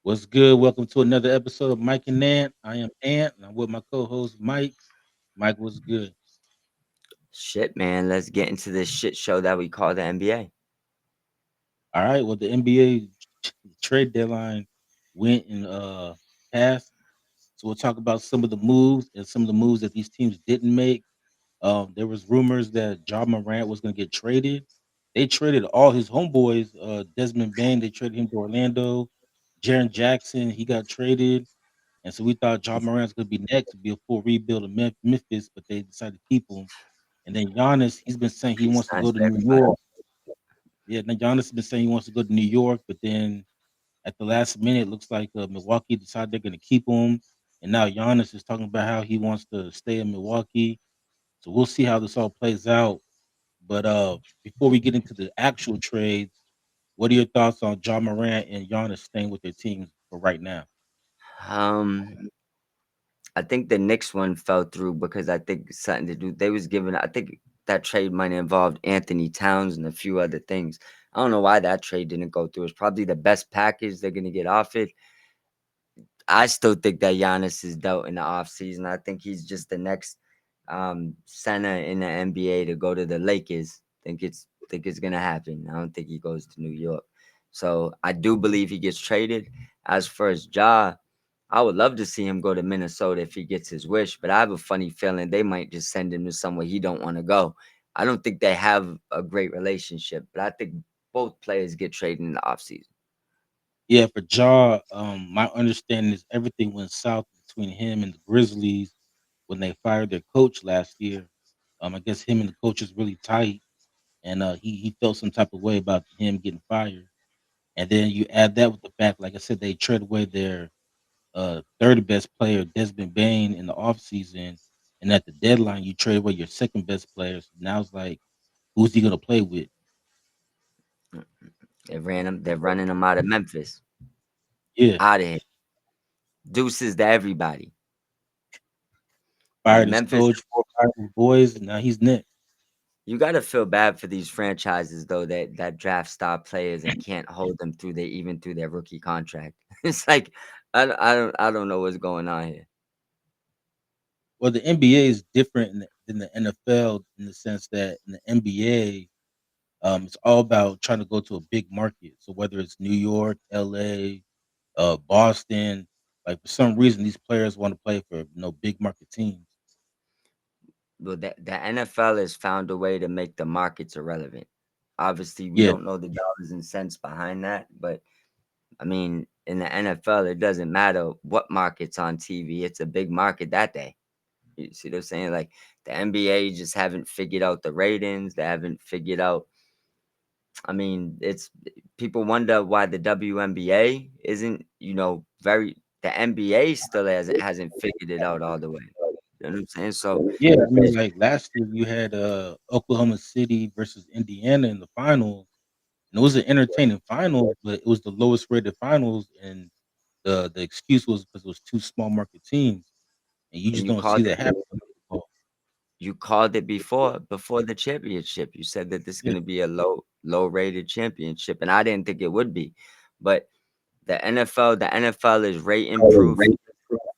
What's good? Welcome to another episode of Mike and Ant. I am Ant, and I'm with my co-host Mike. Mike, what's good? Shit, man, let's get into this shit show that we call the NBA. All right. Well, the NBA trade deadline went and passed, so we'll talk about some of the moves and some of the moves that these teams didn't make. There was rumors that John Morant was going to get traded. They traded all his homeboys. Desmond Bain, they traded him to Orlando. Jaren Jackson, he got traded. And so we thought John He's, Morant's going to be next to be a full rebuild of Memphis, but they decided to keep him. And then Giannis, he's been saying he he wants to signs go to for New everybody. York. Yeah, now Giannis has been saying he wants to go to New York, but then at the last minute, it looks like Milwaukee decided they're going to keep him. And now Giannis is talking about how he wants to stay in Milwaukee. So we'll see how this all plays out. But before we get into the actual trades, what are your thoughts on John Morant and Giannis staying with their teams for right now? Um, I think the Knicks one fell through because I think something to do. They was giving. I think that trade money involved Anthony Towns and a few other things. I don't know why that trade didn't go through. It's probably the best package they're gonna get off it. I still think that Giannis is dealt in the offseason. I think he's just the next center in the NBA to go to the Lakers. Think it's gonna happen. I don't think he goes to New York. So I do believe he gets traded. As for his job, I would love to see him go to Minnesota if he gets his wish, but I have a funny feeling they might just send him to somewhere he don't want to go. I don't think they have a great relationship, but I think both players get traded in the offseason. Yeah, for Ja, my understanding is everything went south between him and the Grizzlies when they fired their coach last year. I guess him and the coach is really tight, and he felt some type of way about him getting fired. And then you add that with the fact, like I said, they traded away their third best player, Desmond Bain, in the offseason. And at the deadline, you trade away your second best player. So now it's like, who's he going to play with? They're running him out of Memphis. Yeah, Out of here. Deuces to everybody. Like fired his Memphis, coach, fired his boys, and now he's next. you gotta feel bad for these franchises though that draft star players and can't hold them through their rookie contract. It's like I don't know what's going on here. Well, the NBA is different than the NFL in the sense that in the NBA, it's all about trying to go to a big market. So whether it's New York, LA, Boston, like for some reason these players want to play for big market teams. Well, the NFL has found a way to make the markets irrelevant. Obviously, we Yeah, don't know the dollars and cents behind that, but I mean, in the NFL, it doesn't matter what market's on TV. It's a big market that day. You see what I'm saying? Like the NBA just haven't figured out the ratings. They haven't figured out. I mean, it's people wonder why the WNBA isn't, very. The NBA still hasn't figured it out all the way. You know what I'm saying? So yeah. I mean, it's like last year you had Oklahoma City versus Indiana in the finals, and it was an entertaining finals, but it was the lowest rated finals, and the excuse was because it was two small market teams, and you and just don't see that happen. you called it before the championship. You said that this is Yeah, going to be a low rated championship, and I didn't think it would be, but the NFL is rating proof.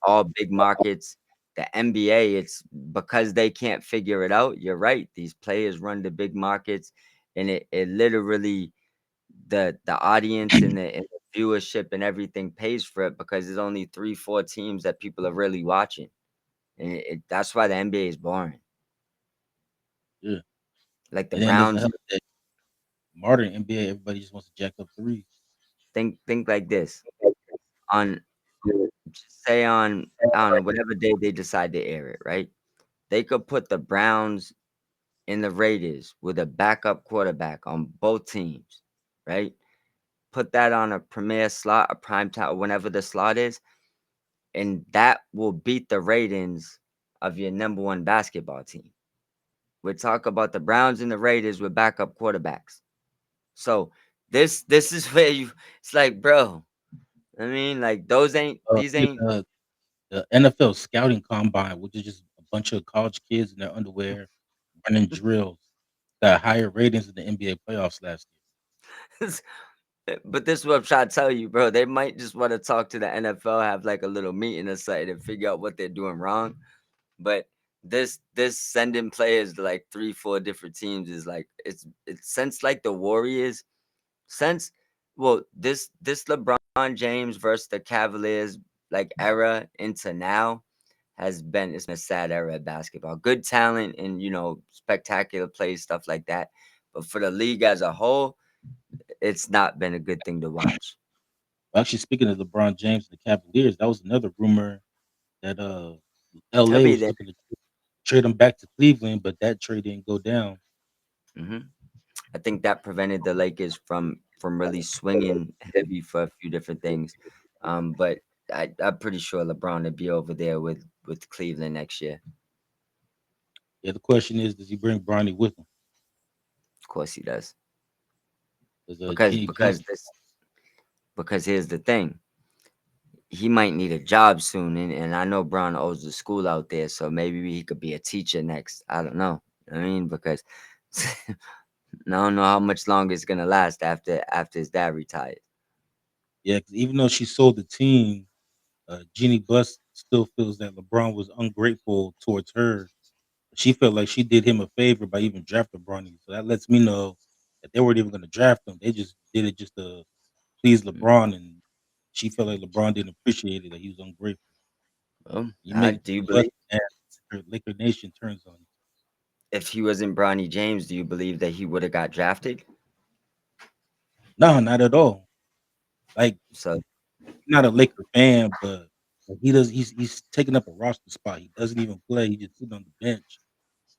All big markets. The NBA, it's because they can't figure it out. You're right. These players run the big markets, and it literally the audience and the viewership and everything pays for it because there's only 3 4 teams that people are really watching, and that's why the NBA is boring. yeah. Like the And then there's Browns, the modern NBA. Everybody just wants to jack up threes. think like this on just say on I don't know whatever day they decide to air it, right? They could put the Browns in the Raiders with a backup quarterback on both teams, right? Put that on a premier slot, a prime time, whenever the slot is, and that will beat the ratings of your number one basketball team. We talk about the Browns and the Raiders with backup quarterbacks. So this is where you it's like, bro, I mean, like these Yeah, ain't the NFL scouting combine, which is just a bunch of college kids in their underwear running drills, got higher ratings than the NBA playoffs last But this is what I'm trying to tell you, bro. They might just want to talk to the NFL, have like a little meeting or something, and figure out what they're doing wrong. But this sending players to like 3, 4 different teams is like it's since like the Warriors, since well this LeBron James versus the Cavaliers like era into now has been it's been a sad era of basketball. Good talent and spectacular plays, stuff like that. But for the league as a whole, it's not been a good thing to watch. Actually, speaking of LeBron James and the Cavaliers, that was another rumor that Tell LA me was that. looking to trade him back to Cleveland, but that trade didn't go down. hmm I think that prevented the Lakers from really swinging heavy for a few different things. But I'm pretty sure LeBron would be over there with Cleveland next year. Yeah, the question is, does he bring Bronny with him? Of course he does. Because Because Kenny, because this because here's the thing. He might need a job soon, and I know Brown owes the school out there, so maybe he could be a teacher next. I don't know. I mean, because I don't know how much longer it's gonna last after his dad retires. yeah, because even though she sold the team, Jeannie Buss still feels that LeBron was ungrateful towards her. She felt like she did him a favor by even drafting Bronny. So that lets me know that they weren't even going to draft him. They just did it just to please Mm. LeBron, and she felt like LeBron didn't appreciate it, that he was ungrateful. You make Do you Buss believe mad, Laker Nation turns on you. if he wasn't Bronny James, do you believe that he would have got drafted? No, not at all. Like, So not a Laker fan, but he does. He's taking up a roster spot. He doesn't even play. He just sitting on the bench.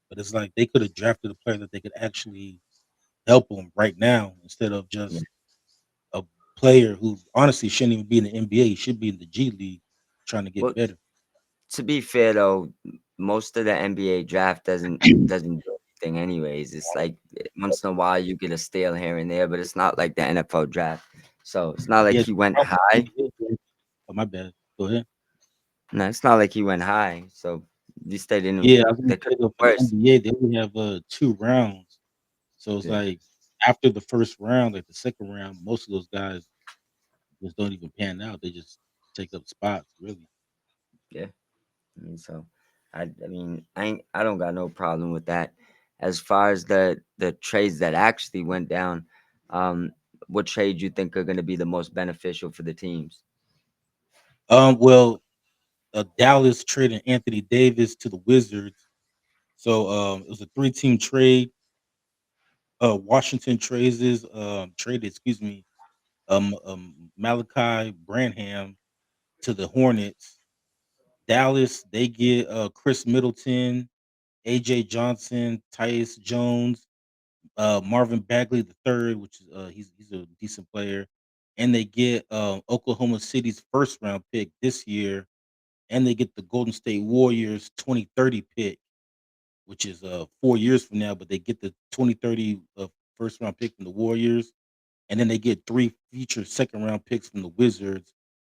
But it's like they could have drafted a player that they could actually help him right now instead of yeah. just a player who honestly shouldn't even be in the NBA. He should be in the G League trying to get Well, better. to be fair though, most of the NBA draft doesn't do anything anyways. It's like once in a while you get a steal here and there, but it's not like the NFL draft. So it's not like Yeah, he went probably high. oh, my bad. Go ahead. No, it's not like he went high. So at least they didn't. Yeah, I was gonna They could say though for have the worse. NBA, they only have 2 rounds. So it's Yeah, like after the first round, like the second round, most of those guys just don't even pan out. They just take up spots, really. yeah. So I don't got no problem with that. As far as the trades that actually went down, um, what trades you think are going to be the most beneficial for the teams? Well, Dallas trading Anthony Davis to the Wizards. So it was a 3-team trade. Washington traded, excuse me, Malachi Branham to the Hornets. Dallas, they get Chris Middleton, AJ Johnson, Tyus Jones, Marvin Bagley the third, which is he's a decent player, and they get Oklahoma City's first round pick this year, and they get the Golden State Warriors 2030 pick, which is 4 years from now, but they get the 2030 first round pick from the Warriors, and then they get 3 future second round picks from the Wizards.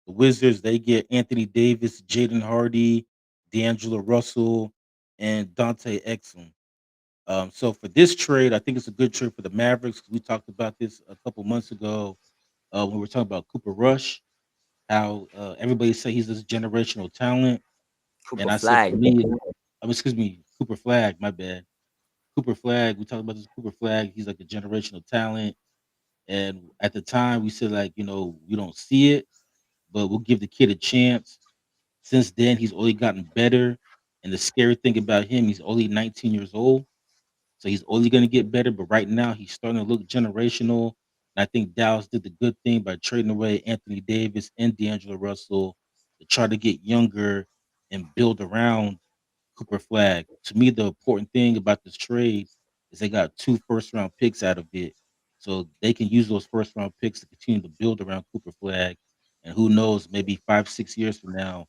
The Wizards, they get Anthony Davis, Jaden Hardy, D'Angelo Russell, and Dante Exum. So for this trade, I think it's a good trade for the Mavericks. We talked about this a couple months ago when we were talking about Cooper Rush, how everybody say he's this generational talent, and Cooper I said for Flag. me, excuse me, Cooper Flag, my bad. Cooper Flag, we talked about this Cooper Flag. He's like a generational talent. And at the time, we said, like, we don't see it, but we'll give the kid a chance. Since then, he's only gotten better. And the scary thing about him, he's only 19 years old. So he's only going to get better. But right now, he's starting to look generational. And I think Dallas did the good thing by trading away Anthony Davis and D'Angelo Russell to try to get younger and build around Cooper Flag. To me, the important thing about this trade is they got 2 first round picks out of it. So they can use those first round picks to continue to build around Cooper Flag. And who knows, maybe 5, 6 years from now,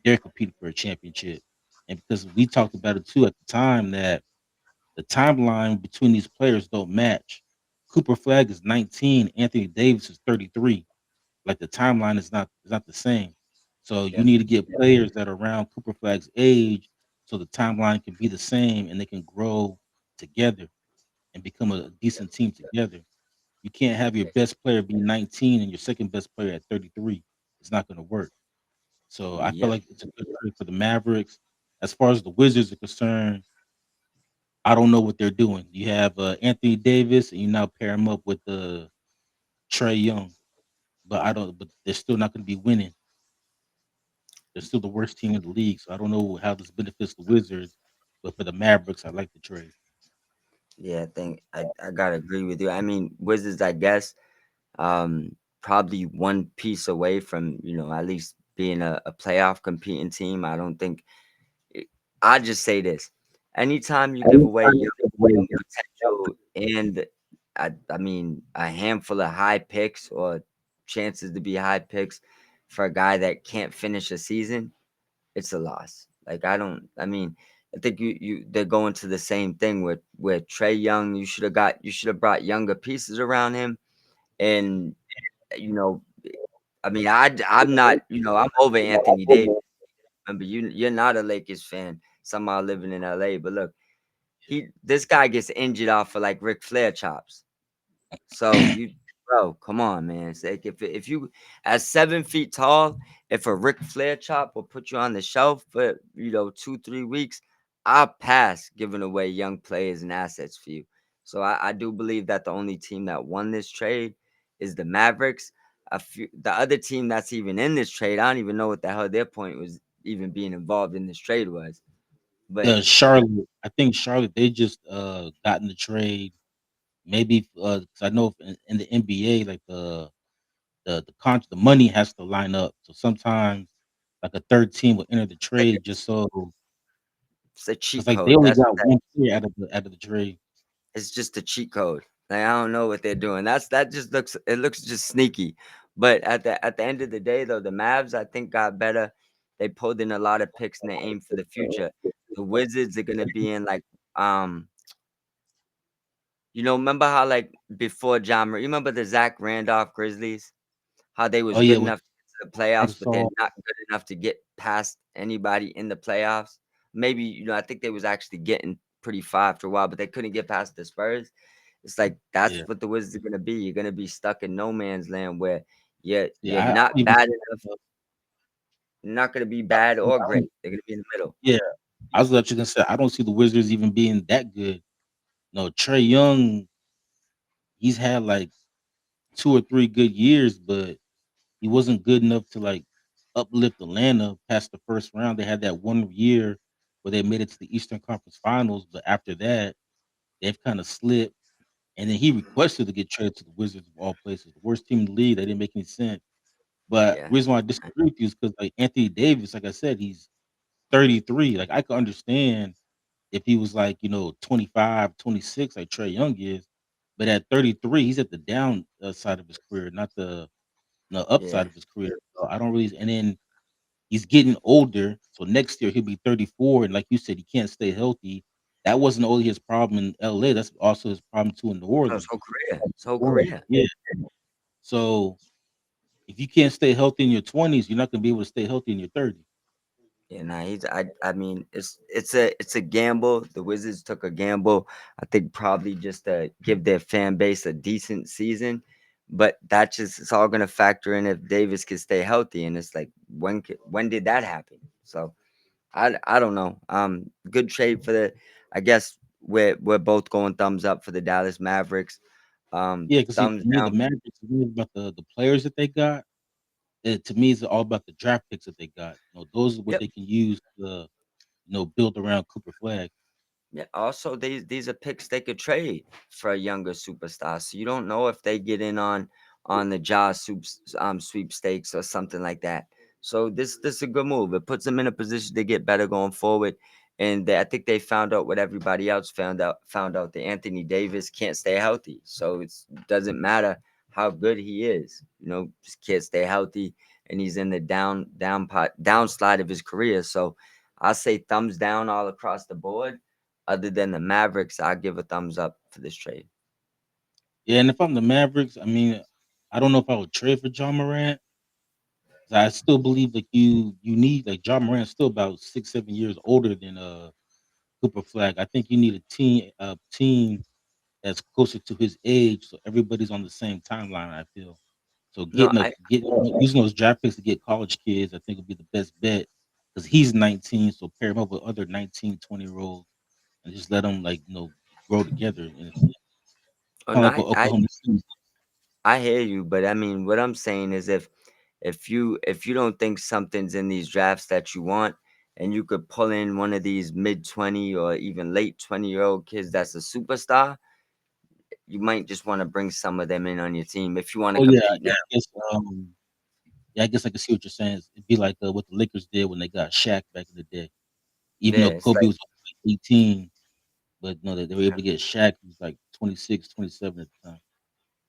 they're competing for a championship. And because we talked about it too at the time that the timeline between these players don't match. Cooper Flag is 19, Anthony Davis is 33. Like the timeline is not the same. So you Yeah. need to get players that are around Cooper Flag's age so the timeline can be the same and they can grow together and become a decent team together. You can't have your best player be 19 and your second best player at 33. It's not gonna work. So I feel Yep. like it's a good trade for the Mavericks. As far as the Wizards are concerned, I don't know what they're doing. You have Anthony Davis, and you now pair him up with Trey Young, but I don't. But they're still not going to be winning. They're still the worst team in the league. So I don't know how this benefits the Wizards. But for the Mavericks, I like the trade. Yeah, I think I gotta agree with you. I mean, Wizards, I guess, probably one piece away from, at least being a playoff competing team. I don't think it, I just say this. Anytime you give away young potential and I mean a handful of high picks or chances to be high picks for a guy that can't finish a season, it's a loss. Like I mean, I think they're going to the same thing with Trey Young. You should have brought younger pieces around him. And you know, I mean, I'm not, I'm over Anthony Davis. Remember, you're not a Lakers fan, somehow living in LA. But look, this guy gets injured off of like Ric Flair chops. So bro, come on, man. It's like if you at 7 feet tall, if a Ric Flair chop will put you on the shelf for 2-3 weeks, I'll pass giving away young players and assets for you. So I do believe that the only team that won this trade is the Mavericks. The other team that's even in this trade, I don't even know what the hell their point was even being involved in this trade was. But Charlotte, I think Charlotte, they just got in the trade. Maybe 'cause I know in the NBA, like the money has to line up. So sometimes like a third team will enter the like trade just so it's a because cheat like they code. only That's got one player out of the trade. It's just a cheat code. Like, I don't know what they're doing. That just looks just sneaky. But at the end of the day, though, the Mavs I think got better. They pulled in a lot of picks and they aim for the future. The Wizards are gonna be in like um remember how like before you remember the Zach Randolph Grizzlies? How they Oh was yeah, good with enough to get to the playoffs, but they're Gasol. not good enough to get past anybody in the playoffs. Maybe, I think they was actually getting pretty far after a while, but they couldn't get past the Spurs. It's like that's Yeah, what the Wizards are gonna be. You're gonna be stuck in no man's land where you're yeah. I not don't even bad enough, you're not gonna be bad or I great. don't They're gonna be in the middle. yeah, I was actually gonna say I don't see the Wizards even being that good. No, Trey Young, he's had like 2 or 3 good years, but he wasn't good enough to like uplift Atlanta past the first round. They had that one year where they made it to the Eastern Conference Finals, but after that, they've kind of slipped. And then he requested to get traded to the Wizards of all places, the worst team in the league. That didn't make any sense. But Yeah. reason why I disagree with you is because like Anthony Davis, like I said, he's 33. Like I could understand if he was like, 25, 26, like Trey Young is. But at 33, he's at the down side of his career, not the upside Yeah. of his career. So I don't really. And then he's getting older. So next year he'll be 34. And like you said, he can't stay healthy. That wasn't only his problem in LA, that's also his problem too in New No, his Orleans. whole career. His whole Right. career. Yeah. So if you can't stay healthy in your 20s, you're not gonna be able to stay healthy in your 30s. Yeah, nah, I mean, it's a gamble. The Wizards took a gamble. I think probably just to give their fan base a decent season, but that just it's all gonna factor in if Davis can stay healthy. And it's like when did that happen? So I don't know. Good trade for the. I guess we're both going thumbs up for the Dallas Mavericks. Yeah, because see, Thumbs for me, the down. Mavericks is really about the players that they got. To me, it's all about the draft picks that they got. Those are what Yep. they can use to, build around Cooper Flag. Yeah, also these are picks they could trade for a younger superstar. So you don't know if they get in on the sweepstakes or something like that. So this is a good move. It puts them in a position to get better going forward. And I think they found out what everybody else found out that Anthony Davis can't stay healthy. So it doesn't matter how good he is. Just can't stay healthy and he's in the downslide of his career. So I say thumbs down all across the board. Other than the Mavericks, I give a thumbs up for this trade. Yeah, and if I'm the Mavericks, I mean, I don't know if I would trade for John Morant. 'Cause I still believe like you need like John Morant's still about 6, 7 years older than Cooper Flag. I think you need a team that's closer to his age, so everybody's on the same timeline, I feel. So No, getting using those draft picks to get college kids, I think would be the best bet because he's 19, so pair him up with other 19, 20-year-olds and just let them like grow together. And it's oh, kind no, of like what Oklahoma City. I hear you, but I mean, what I'm saying is if you don't think something's in these drafts that you want, and you could pull in one of these mid 20 or even late 20-year-old kids that's a superstar, you might just want to bring some of them in on your team if you want to Oh yeah, compete now. yeah. I guess yeah, I guess I can see what you're saying. It'd be like what the Lakers did when they got Shaq back in the day. Even Yeah, though it's Kobe like was only like 18, but no, they were able to get Shaq. He was like 26, 27 at the time.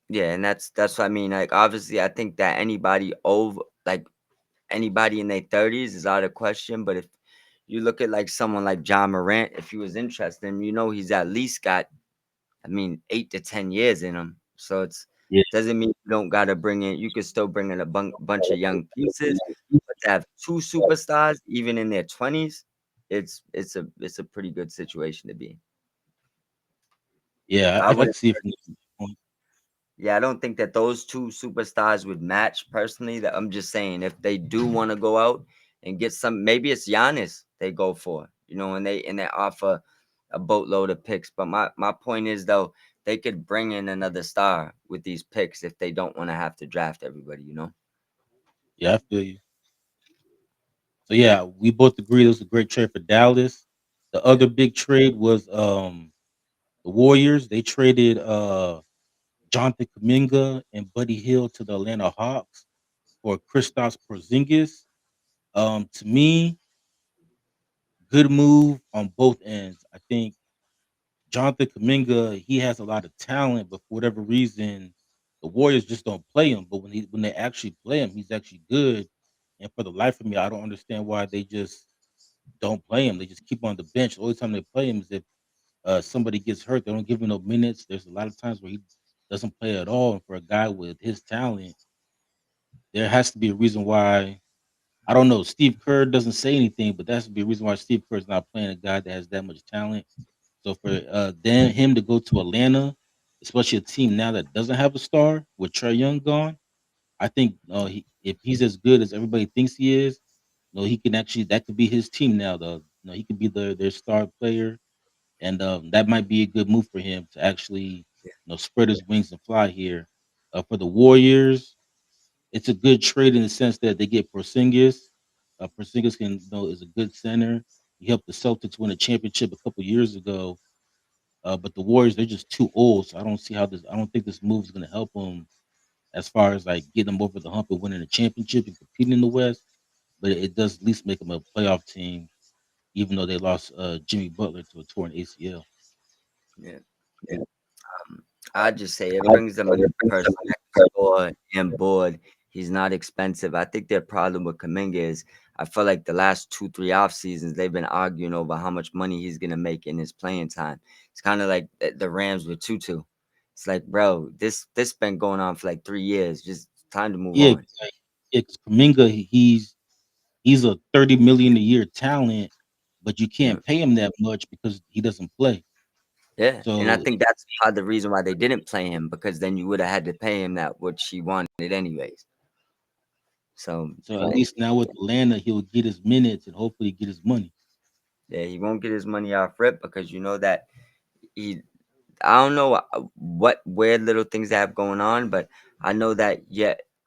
yeah, and that's what I mean. Like obviously, I think that anybody in their 30s is out of question. But if you look at like someone like John Morant, if he was interested in him, he's at least got, I mean, 8 to 10 years in him. So it's Yeah. doesn't mean you don't gotta bring in. You could still bring in a bunch of young pieces, but to have two superstars even in their 20s, it's a pretty good situation to be in. Yeah, So I I would can see it from that point. Yeah, I don't think that those two superstars would match personally. That I'm just saying, if they do want to go out and get some, maybe it's Giannis they go for, and they offer a boatload of picks. But my point is though, they could bring in another star with these picks if they don't want to have to draft everybody. Yeah, I feel you. So yeah, we both agree it was a great trade for Dallas. The Yeah. other big trade was the Warriors. They traded Jonathan Kuminga and Buddy Hill to the Atlanta Hawks for Kristaps Porzingis. To me, good move on both ends. I think Jonathan Kuminga, he has a lot of talent, but for whatever reason, the Warriors just don't play him. But when they actually play him, he's actually good. And for the life of me, I don't understand why they just don't play him. They just keep him on the bench. The only time they play him is if somebody gets hurt. They don't give him no minutes. There's a lot of times where he doesn't play at all. And for a guy with his talent, there has to be a reason why. I don't know. Steve Kerr doesn't say anything, but that has to be a reason why Steve Kerr is not playing a guy that has that much talent. So for then him to go to Atlanta, especially a team now that doesn't have a star with Trey Young gone, I think if he's as good as everybody thinks he is, he can actually that could be his team now. Though, he could be their star player, and that might be a good move for him to actually spread his wings and fly here. For the Warriors, it's a good trade in the sense that they get Porzingis. Porzingis is a good center. He helped the Celtics win a championship a couple years ago. But the Warriors, they're just too old, so I don't see how this. I don't think this move is going to help them as far as like getting them over the hump and winning a championship and competing in the West. But it does at least make them a playoff team, even though they lost Jimmy Butler to a torn ACL. Yeah. I just say it brings them another person that can score and board. He's not expensive. I think their problem with Kaminga is I feel like the last 2, 3 off seasons they've been arguing over how much money he's gonna make in his playing time. It's kind of like the Rams with Tutu. It's like, bro, this been going on for like 3 years. Just time to move Yeah, on. 'cause, like, yeah, 'cause Kuminga, he's a 30 million a year talent, but you Yeah, can't pay him that much because he doesn't play. yeah, and I So think that's part of the reason why they didn't play him because then you would have had to pay him that which he wanted anyways. So so at least now with Atlanta, he'll get his minutes and hopefully get his money. yeah, he won't get his money off rip because you know that he I don't know what weird little things they have going on, but I know that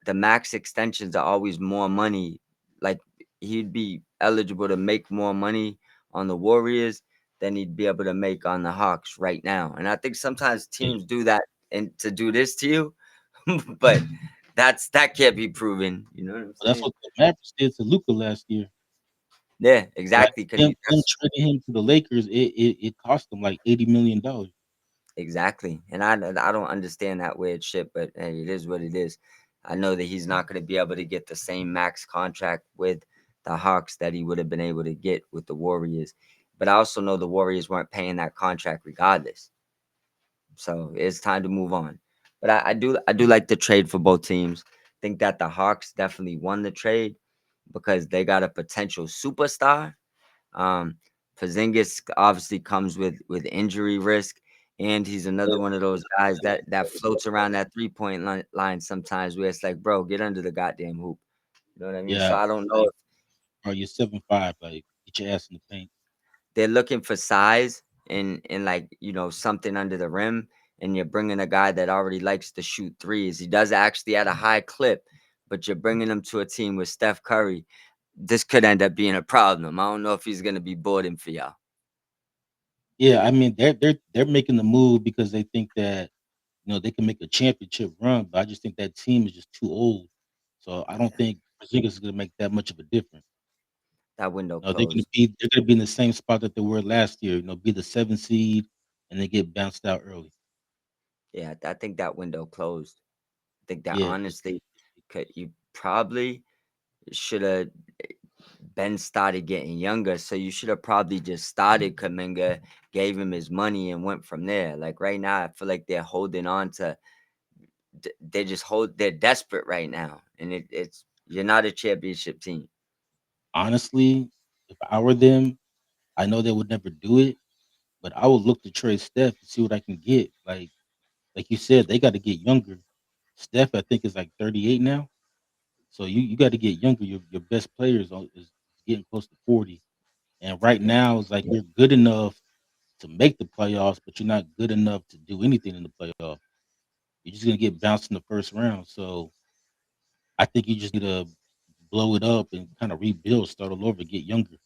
the max extensions are always more money. Like he'd be eligible to make more money on the Warriors than he'd be able to make on the Hawks right now. And I think sometimes Yeah, teams do that and to do this to you, but that can't be proven. You know what I'm but that's saying? what the Mavericks did to Luca last year. Yeah, Like exactly. Because them trading him to the Lakers, it cost them like $80 million. exactly, and I don't understand that weird shit, but hey, it is what it is. I know that he's not going to be able to get the same max contract with the Hawks that he would have been able to get with the Warriors, but I also know the Warriors weren't paying that contract regardless. So it's time to move on. But I do like the trade for both teams. Think that the Hawks definitely won the trade because they got a potential superstar. um, Porzingis obviously comes with injury risk, And he's another one of those guys that floats around that 3-point line sometimes where it's like, bro, get under the goddamn hoop. You know what I mean? So Yeah, I don't know like, if bro, you're 7'5", like, get your ass in the paint. they're looking for size and like, something under the rim, and you're bringing a guy that already likes to shoot threes. He does actually at a high clip, but you're bringing him to a team with Steph Curry. This could end up being a problem. I don't know if he's gonna be boarding for y'all. Yeah, I mean, they're making the move because they think that, they can make a championship run, but I just think that team is just too old. So I don't Yeah, think Porzingis is gonna make that much of a difference. that window No, closed. they're gonna be in the same spot that they were last year, be the 7th seed, and they get bounced out early. Yeah, I think that window closed. I think that Yeah, honestly, could you probably should have been started getting younger. So you should have probably just started Kaminga, gave him his money, and went from there. Like right now, I feel like they're holding on to. They just hold. They're desperate right now, and it's you're not a championship team. honestly, if I were them, I know they would never do it, but I would look to trade Steph to see what I can get. Like you said, they gotta get younger. Steph, I think, is like 38 now. So you gotta get younger. Your best players is getting close to 40. And right Yeah, now it's like you're good enough to make the playoffs, but you're not good enough to do anything in the playoff. You're just gonna get bounced in the first round. So I think you just need to blow it up and kind of rebuild, start all over, get younger.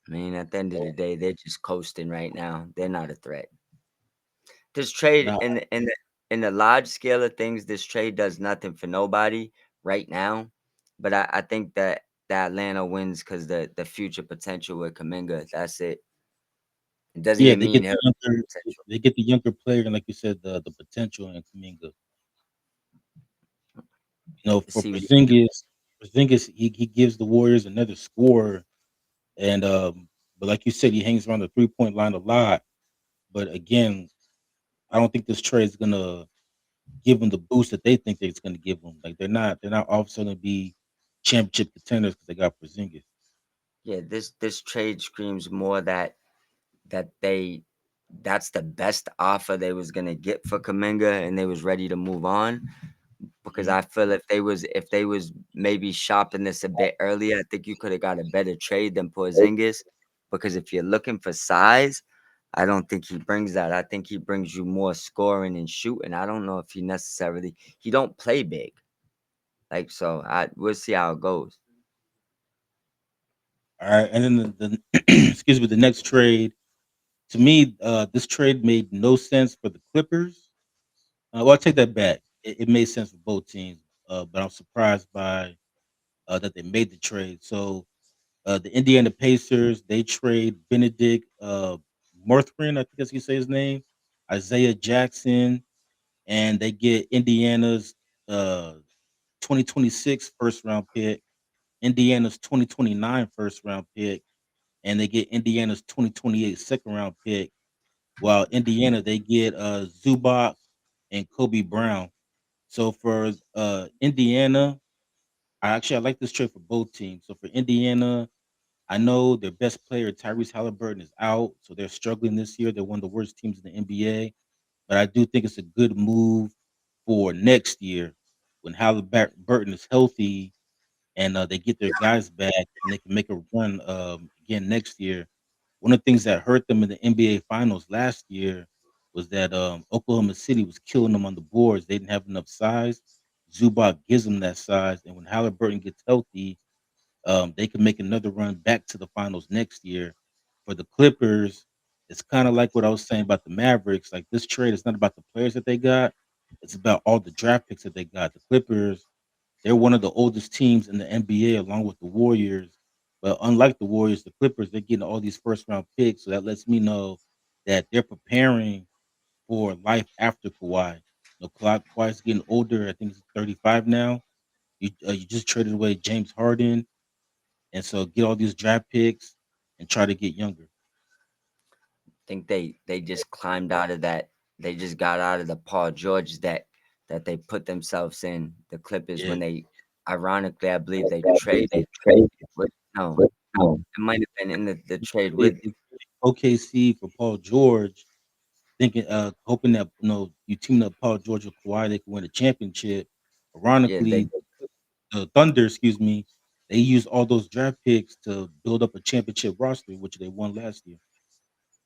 I mean, at the end of the day, they're just coasting right now. They're not a threat. This trade Now, in the large scale of things, this trade does nothing for nobody right now. But I think that Atlanta wins because the future potential with Kaminga. That's it. It doesn't yeah, even mean he'll potential. they get the younger player, and like you said, the potential in Kuminga. For See, Porzingis, he gives the Warriors another scorer, and but like you said, he hangs around the 3-point line a lot. But again, I don't think this trade is gonna give them the boost that they think that it's gonna give them. Like they're not all of a sudden gonna be championship contenders because they got Porzingis. yeah, this trade screams more that they that's the best offer they was gonna get for Kaminga, and they was ready to move on. Because Mhm. I feel if they was maybe shopping this a bit earlier, I think you could have got a better trade than Porzingis. Because if you're looking for size, I don't think he brings that. I think he brings you more scoring and shooting. I don't know if he don't play big. Like so, we'll see how it goes. All right, and then the excuse me, the next trade to me, this trade made no sense for the Clippers. Well, I take that back. It made sense for both teams, but I'm surprised by that they made the trade. So the Indiana Pacers, they trade Benedict Mathurin, I think that's how you say his name, Isaiah Jackson, and they get Indiana's uh 2026 first round pick, Indiana's 2029 first round pick, and they get Indiana's 2028 second round pick. While Indiana, they get Zubac and Kobe Brown. So for Indiana, I like this trade for both teams. So for Indiana, I know their best player, Tyrese Halliburton, is out, so they're struggling this year. They're one of the worst teams in the NBA. But I do think it's a good move for next year when Halliburton is healthy and they get their guys back and they can make a run again next year. One of the things that hurt them in the NBA Finals last year was that Oklahoma City was killing them on the boards. They didn't have enough size. Zubac gives them that size, and when Halliburton gets healthy, they can make another run back to the finals next year. For the Clippers, it's kind of like what I was saying about the Mavericks. Like this trade is not about the players that they got; it's about all the draft picks that they got. The Clippers, they're one of the oldest teams in the NBA, along with the Warriors. But unlike the Warriors, the Clippers, they're getting all these first round picks, so that lets me know that they're preparing for life after Kawhi. Kawhi's getting older. I think he's 35 now. You just traded away James Harden, and so get all these draft picks and try to get younger. Think they just climbed out of that. They just got out of the Paul George that they put themselves in. The Clippers Yeah, when ironically, I believe they traded with no, it might have been in the trade they with they OKC for Paul George, thinking, hoping that you team up Paul George with Kawhi, they can win a championship. Yeah, they Ironically, the Thunder, excuse me, they used all those draft picks to build up a championship roster, which they won last year.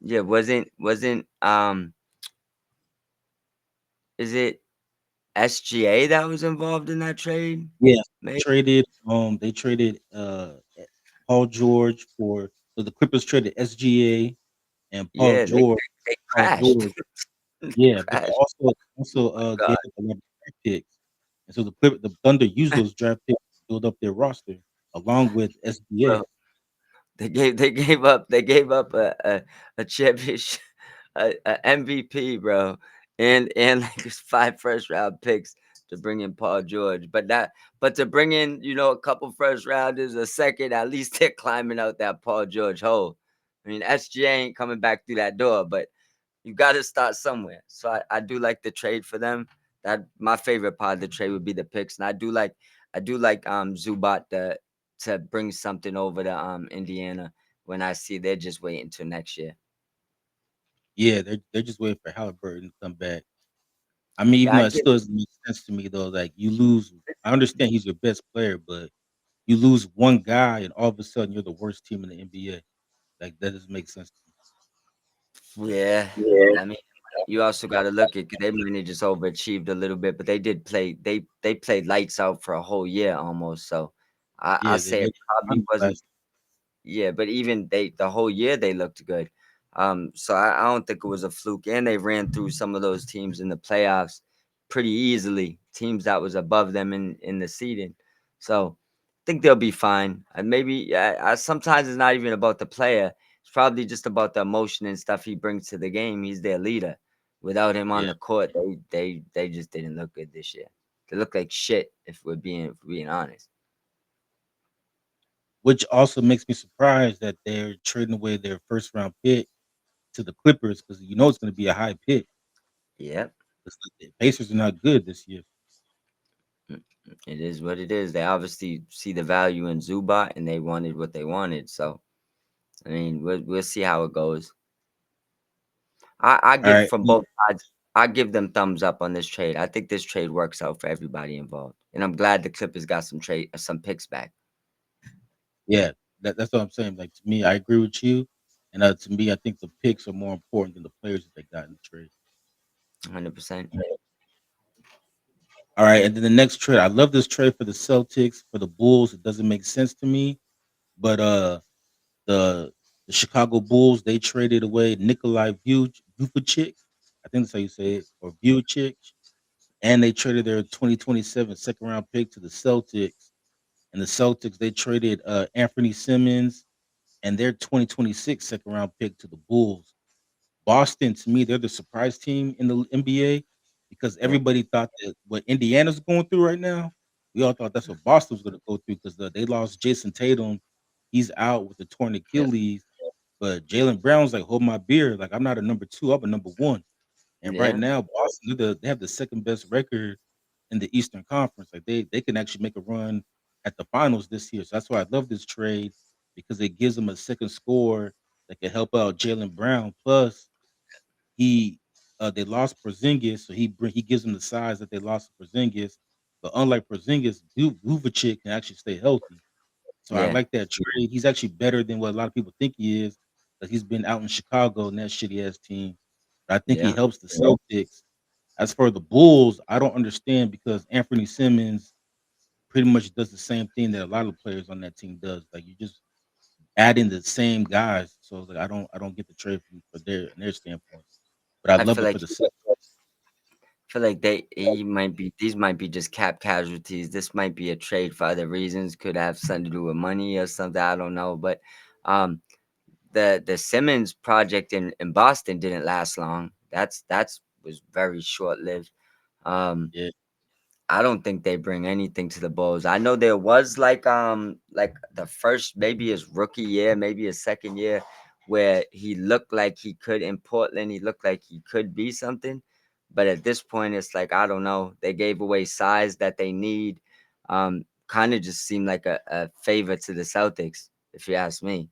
yeah, wasn't is it SGA that was involved in that trade? Yeah, Maybe. they traded Paul George for so the Clippers traded SGA and Yeah, they Paul crashed. George, They yeah, but they crashed. also God. gave up a lot of draft picks, and so the Thunder used those draft picks to build up their roster along with Bro, SGA. they gave up a championship, a MVP, bro, and like just 5 first round picks to bring in Paul George. But to bring in, a couple first rounders, a second, at least they're climbing out that Paul George hole. I mean, SGA ain't coming back through that door, but you got to start somewhere. So I do like the trade for them. That my favorite part of the trade would be the picks, and I do like Zubat to bring something over to Indiana. When I see they're just waiting till next year. Yeah, they're just waiting for Halliburton to come back. I mean, Yeah, even I though it get. still doesn't make sense to me though, like you lose. I understand he's your best player, but you lose one guy, and all of a sudden you're the worst team in the NBA. Like that doesn't make sense to Yeah, me. Yeah. I mean, you also got to look at they might have just overachieved a little bit, but they did play. They played lights out for a whole year almost. So I Yeah, they say made it the probably finals wasn't. last. Yeah, but even the whole year they looked good. So I don't think it was a fluke, and they ran through some of those teams in the playoffs pretty easily. Teams that was above them in the seeding. So I think they'll be fine. And maybe sometimes it's not even about the player. It's probably just about the emotion and stuff he brings to the game. He's their leader. Without him on Yeah, the court, they just didn't look good this year. They look like shit if we're being honest. which also makes me surprised that they're trading away their first round pick to the Clippers because it's going to be a high pick. Yep. The Pacers are not good this year. It is what it is. They obviously see the value in Zubat and they wanted what they wanted. So I mean, we'll see how it goes. I All give right, from both sides. I give them thumbs up on this trade. I think this trade works out for everybody involved, and I'm glad the Clippers got some picks back. yeah, that's what I'm saying. Like to me, I agree with you, and to me, I think the picks are more important than the players that they got in the trade. 100%. All right, and then the next trade, I love this trade for the Celtics for the Bulls. It doesn't make sense to me, but the the Chicago Bulls they traded away Nikolai Vucevic, I think that's how you say it, or Vucevic, and they traded their 2027 second round pick to the Celtics. And the Celtics they traded Anthony Simmons and their 2026 second round pick to the Bulls. Boston, to me, they're the surprise team in the NBA because Yep. everybody thought that what Indiana's going through right now, we all thought that's what Boston was going to go through because they lost Jason Tatum. He's out with the torn Yep. Achilles, but Jalen Brown's like, hold my beer. Like, I'm not a number two, I'm a number one. And right Yeah. now, Boston, they have the second best record in the Eastern Conference. Like, they can actually make a run at the finals this year. So that's why I love this trade because it gives them a second score that can help out Jalen Brown. Plus, he they lost Porzingis, so he gives them the size that they lost to Porzingis. But unlike Porzingis, Vucevic can actually stay healthy. So I Yeah. like that trade. He's actually better than what a lot of people think he is, because he's been out in Chicago in that shitty ass team. But I think he Yeah. helps the Celtics. As for the Bulls, I don't understand because Anthony Simmons pretty much does the same thing that a lot of players on that team does. Like you just add in the same guys. So like I don't get the trade for their standpoint. But I I love feel it like for the Celtics. these might be just cap casualties. This might be a trade for other reasons. Could have something to do with money or something. I don't know. But um the Simmons project in Boston didn't last long. That's was very short lived. Um, Yeah, I don't think they bring anything to the Bulls. I know there was like the first maybe his rookie year, maybe his second year, where he looked like he could in Portland. He looked like he could be something, but at this point, it's like I don't know. They gave away size that they need. Kind of just seemed like a favor to the Celtics, if you ask me.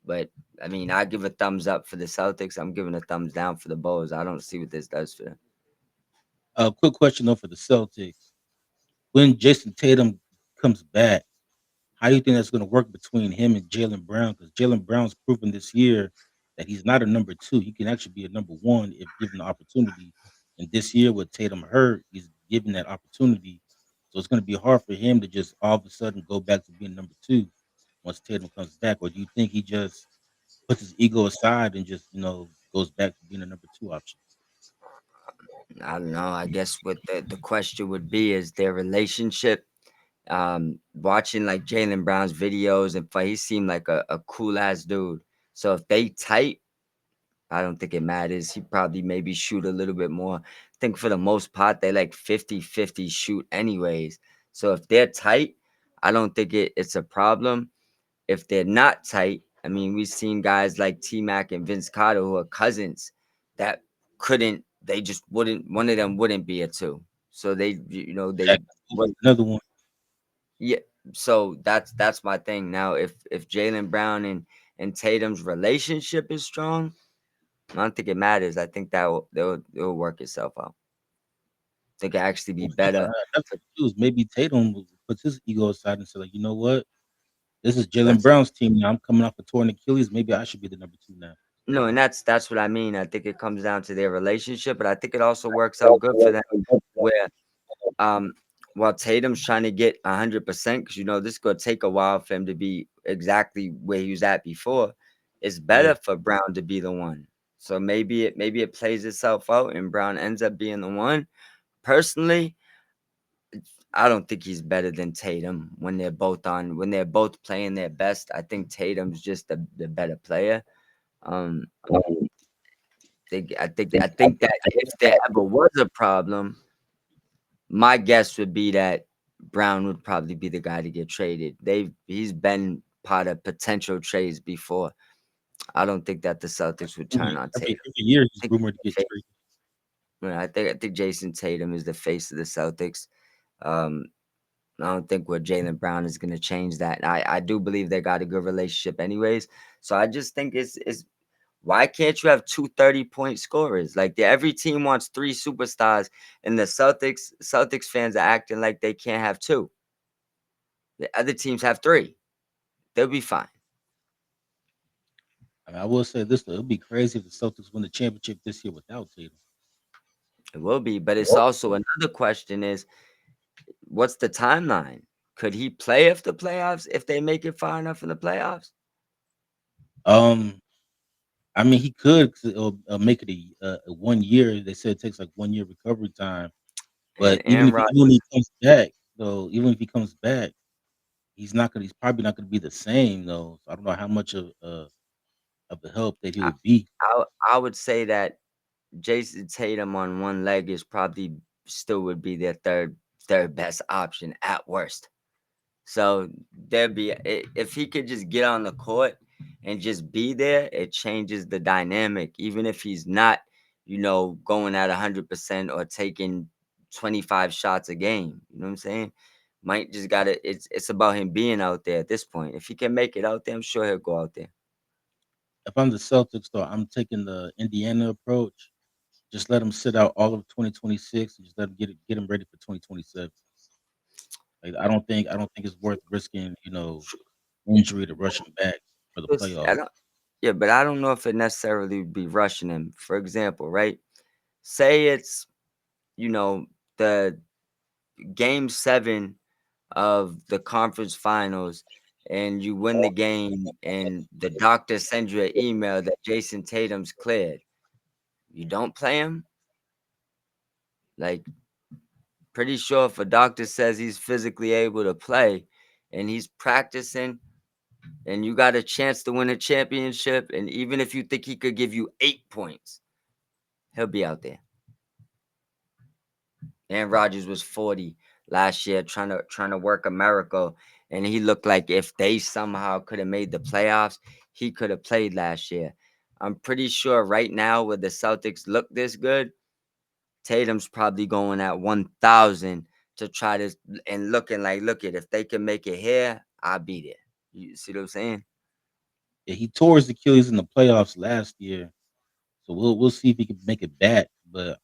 But I mean, I give a thumbs up for the Celtics. I'm giving a thumbs down for the Bulls. I don't see what this does for them. Quick question though for the Celtics: when Jason Tatum comes back, how do you think that's going to work between him and Jalen Brown? Because Jalen Brown's proven this year that he's not a number two. He can actually be a number one if given the opportunity. And this year, with Tatum hurt, he's given that opportunity. So it's going to be hard for him to just all of a sudden go back to being number two once Tatum comes back. Or do you think he just puts his ego aside and just goes back to being a number two option? I don't know. I guess what the question would be is their relationship. Watching like Jalen Brown's videos and he seemed like a cool ass dude. So if they tight, I don't think it matters. He probably maybe shoot a little bit more. I think for the most part, they like 50-50 shoot anyways. So if they're tight, I don't think it's a problem. If they're not tight, I mean, we've seen guys like T Mac and Vince Carter who are cousins that they just wouldn't, one of them wouldn't be a two. So they Exactly. would, Another one. yeah. So that's my thing. Now, if Jalen Brown and Tatum's relationship is strong, I don't think it matters. I think it'll work itself out. They could actually be Well, that's what better. that's what I do is maybe Tatum puts his ego aside and say, like, you know what? This is Jalen That's Brown's team now. I'm coming off a torn Achilles. Maybe I should be the number two now. no, and that's what I mean. I think it comes down to their relationship, but I think it also works out good for them where um while Tatum's trying to get 100%, because this is gonna take a while for him to be exactly where he was at before. It's Yeah. better for Brown to be the one. So maybe it plays itself out and Brown ends up being the one. Personally, I don't think he's better than Tatum when they're both playing their best. I think Tatum's just the better player. Um, I think that if there ever was a problem, my guess would be that Brown would probably be the guy to get traded. He's been part of potential trades before. I don't think that the Celtics would turn on Every Tatum. every year he's I think rumored to he's get the traded. I think Jason Tatum is the face of the Celtics. Um, I don't think what Jalen Brown is going to change that. I do believe they got a good relationship, anyways. So I just think it's why can't you have 2 30-point scorers? Like every team wants three superstars, and the Celtics fans are acting like they can't have two. The other teams have three. They'll be fine. I mean, I will say this though, it'd be crazy if the Celtics win the championship this year without Tatum. It will be, but it's also another question is what's the timeline? Could he play if the playoffs if they make it far enough in the playoffs? Um, I mean, he could 'cause it'll make it a 1 year. They said it takes like 1 year recovery time. But And Aaron Rodgers, even when he comes back, though, even if he comes back, he's probably not gonna be the same though. So I don't know how much of a help that he I, would be. I would say that Jason Tatum on one leg is probably still would be their third best option at worst. So if he could just get on the court and just be there, it changes the dynamic. Even if he's not, going at 100% or taking 25 shots a game. You know what I'm saying? Might just gotta. It's about him being out there at this point. If he can make it out there, I'm sure he'll go out there. If I'm the Celtics, though, I'm taking the Indiana approach. Just let him sit out all of 2026 and just let him get him ready for 2027. Like I don't think it's worth risking, injury to rush him back for the I playoffs. don't. Yeah, but I don't know if it necessarily would be rushing him. For example, right? Say it's you know the game 7 of the conference finals and you win the game and the doctor sends you an email that Jason Tatum's cleared. You don't play him? Like pretty sure if a doctor says he's physically able to play and he's practicing and you got a chance to win a championship and even if you think he could give you 8 points, he'll be out there. Aaron Rodgers was 40 last year trying to work a miracle. And he looked like if they somehow could have made the playoffs, he could have played last year. I'm pretty sure right now with the Celtics look this good, Tatum's probably going at 1,000 to try to and looking like, look at if they can make it here, I'll be there. You see what I'm saying? Yeah, he tore his Achilles in the playoffs last year, so we'll see if he can make it back. But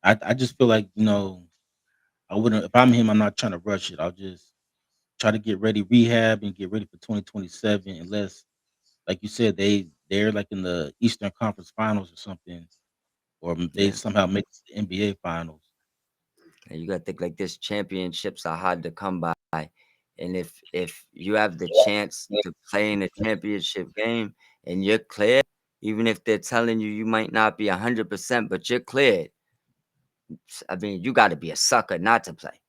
I just feel like I wouldn't if I'm him. I'm not trying to rush it. I'll just try to get ready, rehab, and get ready for 2027. Unless, like you said, they're like in the Eastern Conference Finals or something, or they Yeah. somehow make it to the NBA Finals. And you gotta think like this, championships are hard to come by. And if you have the chance to play in a championship game and you're cleared, even if they're telling you you might not be 100%, but you're cleared, I mean, you got to be a sucker not to play.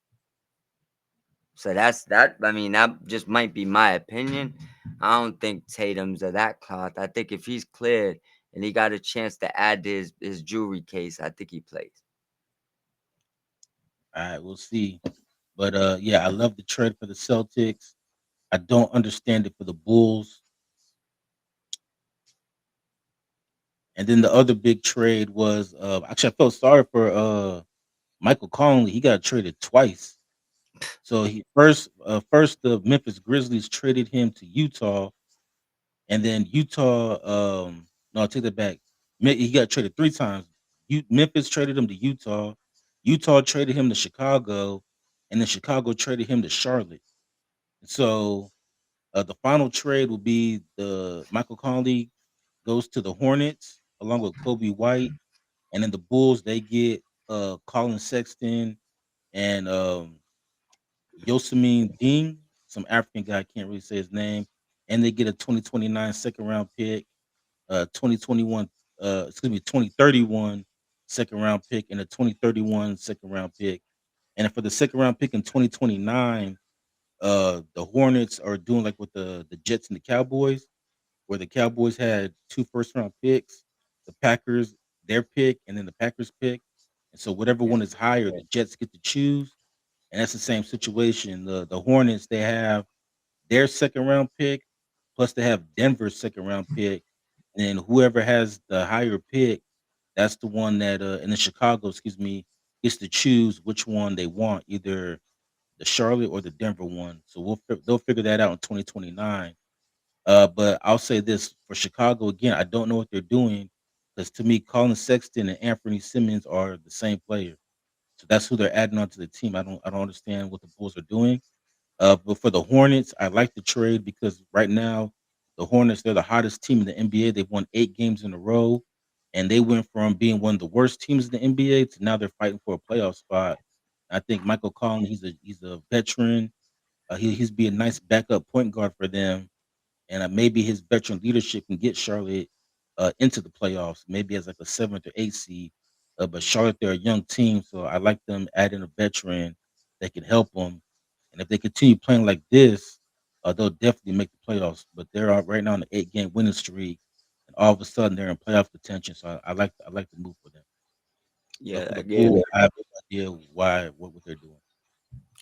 So that's that. I mean, that just might be my opinion. I don't think Tatum's of that cloth. I think if he's cleared and he got a chance to add to his jewelry case, I think he plays. All right, we'll see. But yeah, I love the trade for the Celtics. I don't understand it for the Bulls. And then the other big trade was actually I felt sorry for Michael Conley. He got traded twice. So he first the Memphis Grizzlies traded him to Utah, and then Utah no, I take that back. He got traded three times. Memphis traded him to Utah. Utah traded him to Chicago, and then Chicago traded him to Charlotte. So the final trade will be the Michael Conley goes to the Hornets along with Kobe White, and then the Bulls they get Colin Sexton and Yosemite Ding, some African guy, I can't really say his name, and they get a 2029 second round pick, 2021, 2031 second round pick, and a 2031 second round pick. And for the second round pick in 2029, the Hornets are doing like with the Jets and the Cowboys, where the Cowboys had two first round picks, the Packers their pick, and then the Packers pick. And so whatever Yeah. one is higher, the Jets get to choose. And that's the same situation. The Hornets, they have their second round pick, plus they have Denver's second round pick. And then whoever has the higher pick, that's the one that in the Chicago, excuse me, gets to choose which one they want, either the Charlotte or the Denver one. So they'll figure that out in 2029. But I'll say this for Chicago again, I don't know what they're doing because to me, Colin Sexton and Anthony Simmons are the same player. So that's who they're adding onto the team. I don't understand what the Bulls are doing. But for the Hornets, I like the trade because right now the Hornets they're the hottest team in the NBA. They've won 8 games in a row, and they went from being one of the worst teams in the NBA to now they're fighting for a playoff spot. I think Michael Conley, he's a veteran. He's be a nice backup point guard for them, and maybe his veteran leadership can get Charlotte into the playoffs, maybe as like a seventh or eighth seed. But Charlotte, they're a young team, so I like them adding a veteran that can help them. And if they continue playing like this, they'll definitely make the playoffs. But they're right now on an 8 game winning streak, and all of a sudden they're in playoff contention. So I like the move for them. But Yeah, for the again, Bulls, I have no idea what they're doing.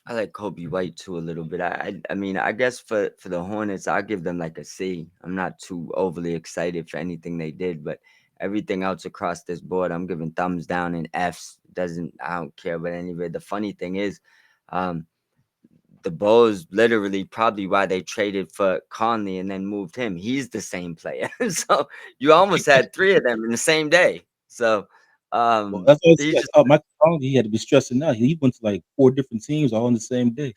I like Kobe White too a little bit. I mean, I guess for the Hornets, I'll give them like a C. I'm not too overly excited for anything they did, but everything else across this board, I'm giving thumbs down and Fs. Doesn't I don't care about any of it. The funny thing is, um, the Bulls literally probably why they traded for Conley and then moved him. He's the same player. So you almost had three of them in the same day. So Well, that's what he like, just oh, Michael Conley, he had to be stressing out. He went to like 4 different teams all on the same day.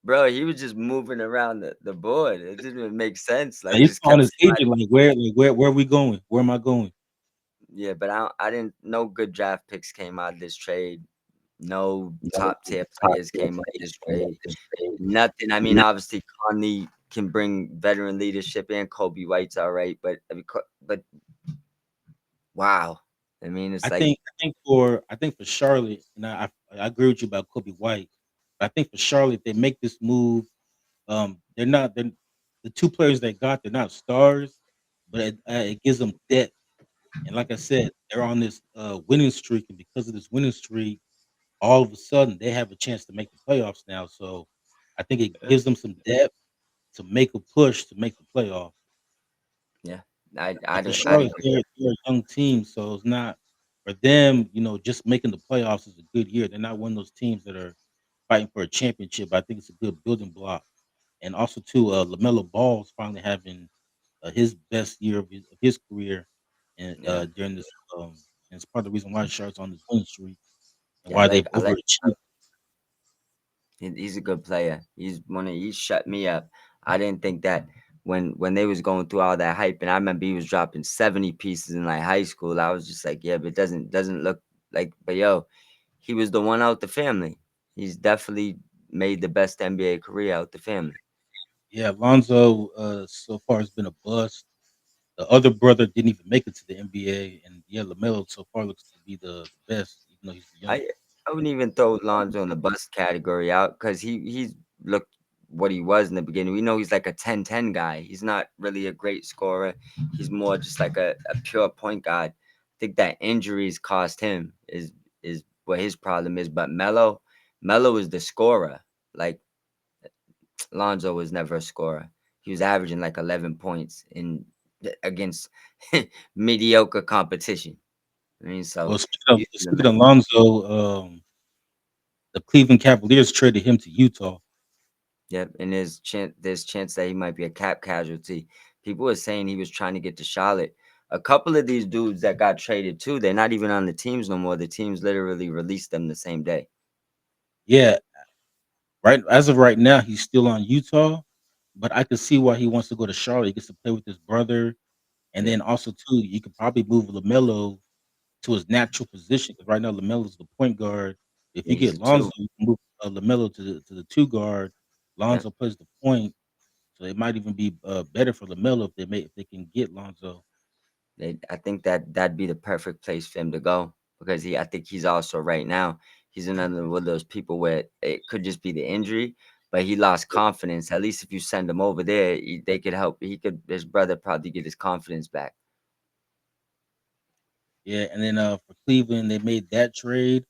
bro, he was just moving around the board. It didn't even make sense. Like, Like he's just calling kept his sliding. agent, like, where are we going? Where am I going? Yeah, but I didn't no good draft picks came out of this trade. No top tier players came out of this trade. Nothing. I mean, obviously Conley can bring veteran leadership and Kobe White's all right, but I mean, but wow. I mean, it's like I think for Charlotte, and I agree with you about Kobe White. But I think for Charlotte, they make this move. They're the two players they got. They're not stars, but it gives them depth. And like I said, they're on this winning streak, and because of this winning streak, all of a sudden they have a chance to make the playoffs now. So I think it gives them some depth to make a push to make the playoffs. yeah. And for I'd Charlotte, agree. they're a young team, so it's not for them. Just making the playoffs is a good year. They're not one of those teams that are fighting for a championship. I think it's a good building block, and also too, Lamelo Ball is finally having his best year of his career, and Yeah, during this, and it's part of the reason why Charlotte's on this winning streak and yeah. why they've I like. overachieved. He's a good player. He shut me up. I didn't think that when they was going through all that hype, and I remember he was dropping 70 pieces in like high school. I was just like, yeah, but it doesn't look like. But yo, he was the one out the family. He's definitely made the best NBA career out the family. Yeah, Lonzo so far has been a bust. The other brother didn't even make it to the NBA, and yeah, Lamelo so far looks to be the best, even though he's the youngest. I I wouldn't even throw Lonzo in the bust category out because he's looked what he was in the beginning. We know he's like a 10-10 guy. He's not really a great scorer. He's more just like a pure point guard. I think that injuries cost him is what his problem is. But Melo is the scorer. Like Lonzo was never a scorer. He was averaging like 11 points in against mediocre competition. I mean, Well, so speaking of you see the speaking of Lonzo, the Cleveland Cavaliers traded him to Utah. Yep, and there's chance that he might be a cap casualty. People were saying he was trying to get to Charlotte. A couple of these dudes that got traded too, they're not even on the teams no more. The teams literally released them the same day. Yeah, right. As of right now, he's still on Utah, but I could see why he wants to go to Charlotte. He gets to play with his brother, and Yeah, then also too, you could probably move Lamelo to his natural position because right now Lamelo's the point guard. If yeah, you he's get a Lonzo, two. you can move Lamelo to the two guard. Yep. Lonzo plays the point, so it might even be better for Lamelo if they can get Lonzo. I think that that'd be the perfect place for him to go because I think he's also right now he's another one of those people where it could just be the injury, but he lost confidence. At least if you send him over there, they could help. His brother probably get his confidence back. Yeah, and then for Cleveland, they made that trade,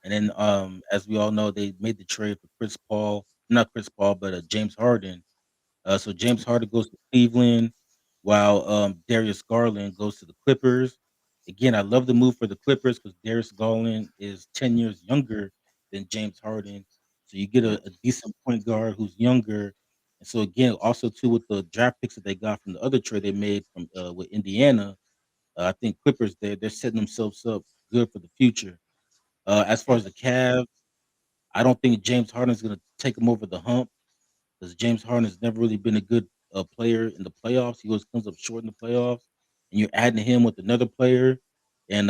and then as we all know, they made the trade for Chris Paul, not Chris Paul, but James Harden. So James Harden goes to Cleveland, while Darius Garland goes to the Clippers. Again, I love the move for the Clippers because Darius Garland is 10 years younger than James Harden, so you get Yeah, a decent point guard who's younger. And so again, also too with the draft picks that they got from the other trade they made from with Indiana, I think Clippers they're setting themselves up good for the future. As far yeah. as the Cavs, I don't think James Harden's going to take them over the hump because James Harden has never really been a good player in the playoffs. He always comes up short in the playoffs, and you're adding him with another player and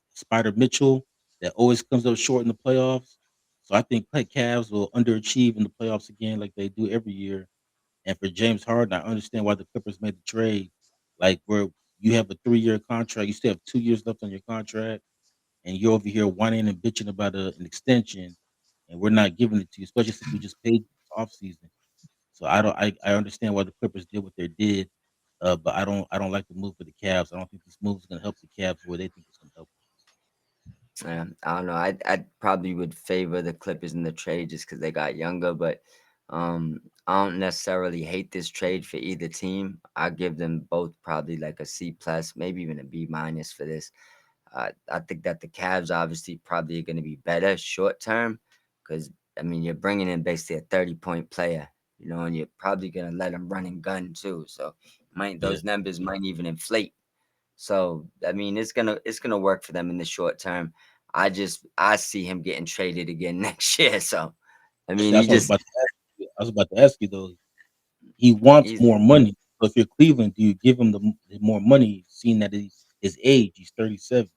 Spider Mitchell that always comes up short in the playoffs. So I think Cavs will underachieve in the playoffs again, like they do every year. And for James Harden, I understand why the Clippers made the trade. Like where you have a 3-year contract, you still have 2 years left on your contract, and you're over here whining and bitching about an extension, and we're not giving it to you, especially since we just paid you this offseason. So I understand why the Clippers did what they did, but I don't like the move for the Cavs. I don't think this move is gonna help the Cavs where they think it's gonna help. Yeah, I don't know. I probably would favor the Clippers in the trade just because they got younger, but I don't necessarily hate this trade for either team. I give them both probably like a C plus, maybe even a B minus for this. I think that the Cavs obviously probably are going to be better short term because I mean you're bringing in basically a 30-point player, and you're probably going to let him run and gun too. So might Yeah. those numbers might even inflate. So I mean, it's gonna work for them in the short term. I see him getting traded again next year. So I mean, That's what I was about to ask you. I was about to ask you though. He wants he's more money. So if you're Cleveland, do you give him the more money, seeing that his age, he's 37?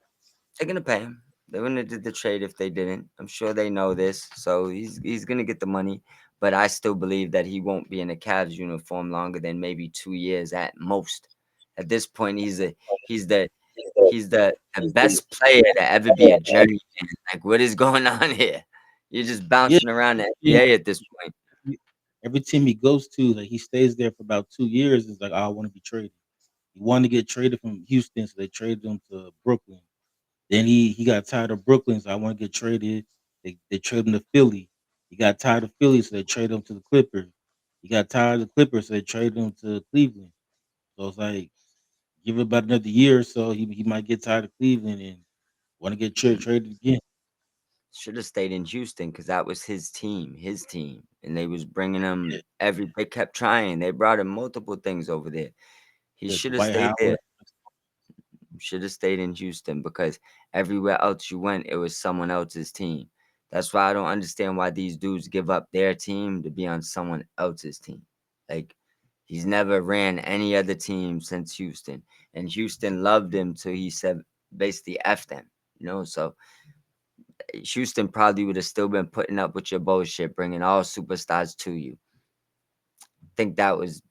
they're gonna pay him. They wouldn't have did the trade if they didn't. I'm sure they know this. So he's gonna get the money. But I still believe that he won't be in a Cavs uniform longer than maybe 2 years at most. At this point, he's the he's the best player to ever be a journeyman. Like, what is going on here? You're just Yeah. bouncing around the Yeah. NBA at this point. Every team he goes to, like he stays there for about 2 years. Is like, "Oh, I want to be traded." He wanted to get traded from Houston, so they traded him to Brooklyn. Then he got tired of Brooklyn, so I want to get traded. They traded him to Philly. He got tired of Philly, so they traded him to the Clippers. He got tired of the Clippers, so they traded him to Cleveland. So it's like give it about another year or so, he might get tired of Cleveland and want to get traded again. Should have stayed in Houston because that was his team, and they was bringing Yeah, him every. They kept trying. They brought him multiple things over there. He yeah, should have Dwight stayed Howard. there. Should have stayed in Houston because everywhere else you went, it was someone else's team. That's why I don't understand why these dudes give up their team to be on someone else's team. Like he's never ran any other team since Houston, and Houston loved him till he said basically f them. So Houston probably would have still been putting up with your bullshit, bringing all superstars to you. Think that was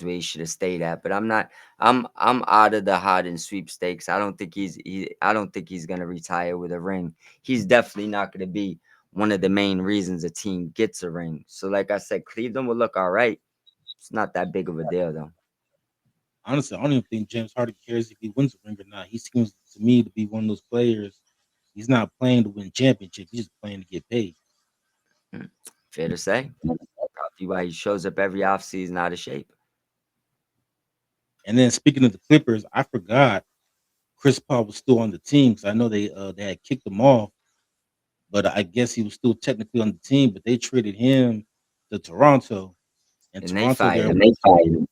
where he should have stayed at. But I'm not. I'm out of the Harden sweepstakes. I don't think he's gonna retire with a ring. He's definitely not gonna be one of the main reasons a team gets a ring. So like I said, Cleveland will look all right. It's not that big of a deal though. Honestly, I don't even think James Harden cares if he wins a ring or not. He seems to me to be one of those players. He's not playing to win championships. He's just playing to get paid. Hmm. Fair to say. Probably why he shows up every offseason out of shape. And then speaking of the Clippers, I forgot Chris Paul was still on the team because I know they had kicked him off, but I guess he was still technically on the team. But they traded him to Toronto, and And they Toronto fired there. him.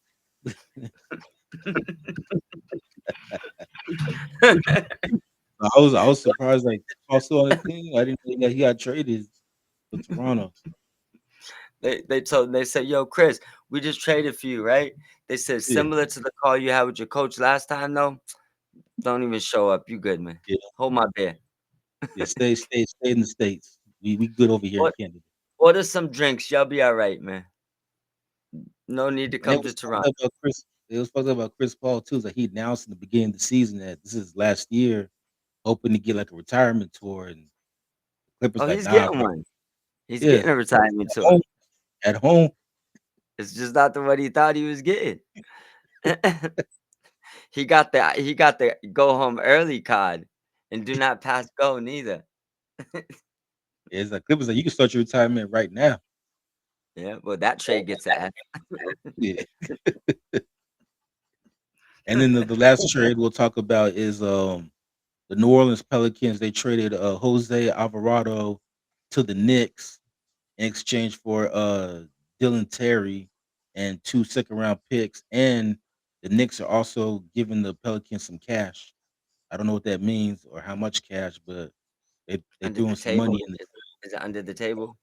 I was surprised like Paul still on the team. I didn't think that he got traded to Toronto. They said, "Yo, Chris, we just traded for you, right?" They said Yeah, similar to the call you had with your coach last time, though. Don't even show up. You good, man. yeah, Hold my beer. yeah. Stay in the states. We good over here in Or- Canada. Order some drinks. Y'all be all right, man. No need to And it come to was fucked Toronto. up about Chris. It was fucked up about Chris Paul too. Is that he announced in the beginning of the season that this is last year, hoping to get like a retirement tour, and Clippers Oh, like, he's nah, getting bro. one. He's Yeah, getting a retirement at tour. home, at home. It's just not the what he thought he was getting. He got the go home early card, and do not pass go neither. It's like Clippers like you can start your retirement right now. Yeah, well that trade gets a Yeah. And then the last trade we'll talk about is the New Orleans Pelicans. They traded Jose Alvarado to the Knicks in exchange for Dylan Terry and 2 second round picks. And the Knicks are also giving the Pelicans some cash. I don't know what that means or how much cash, but they under threw the in some table. money in. Is it under the table?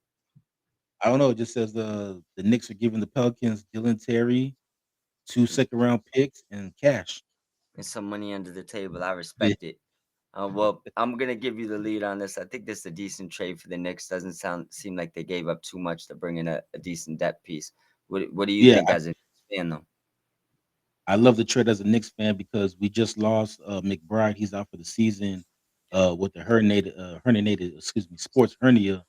I don't know. It just says the Knicks are giving the Pelicans Dylan Terry, 2 second round picks, and cash. There's some money under the table. I Yeah, respect it. Well, I'm gonna give you the lead on this. I think this is a decent trade for the Knicks. Doesn't seem like they gave up too much to bring in a decent depth piece. What do you yeah. think as a fan though? I love the trade as a Knicks fan because we just lost McBride. He's out for the season with the herniated, excuse me, sports hernia.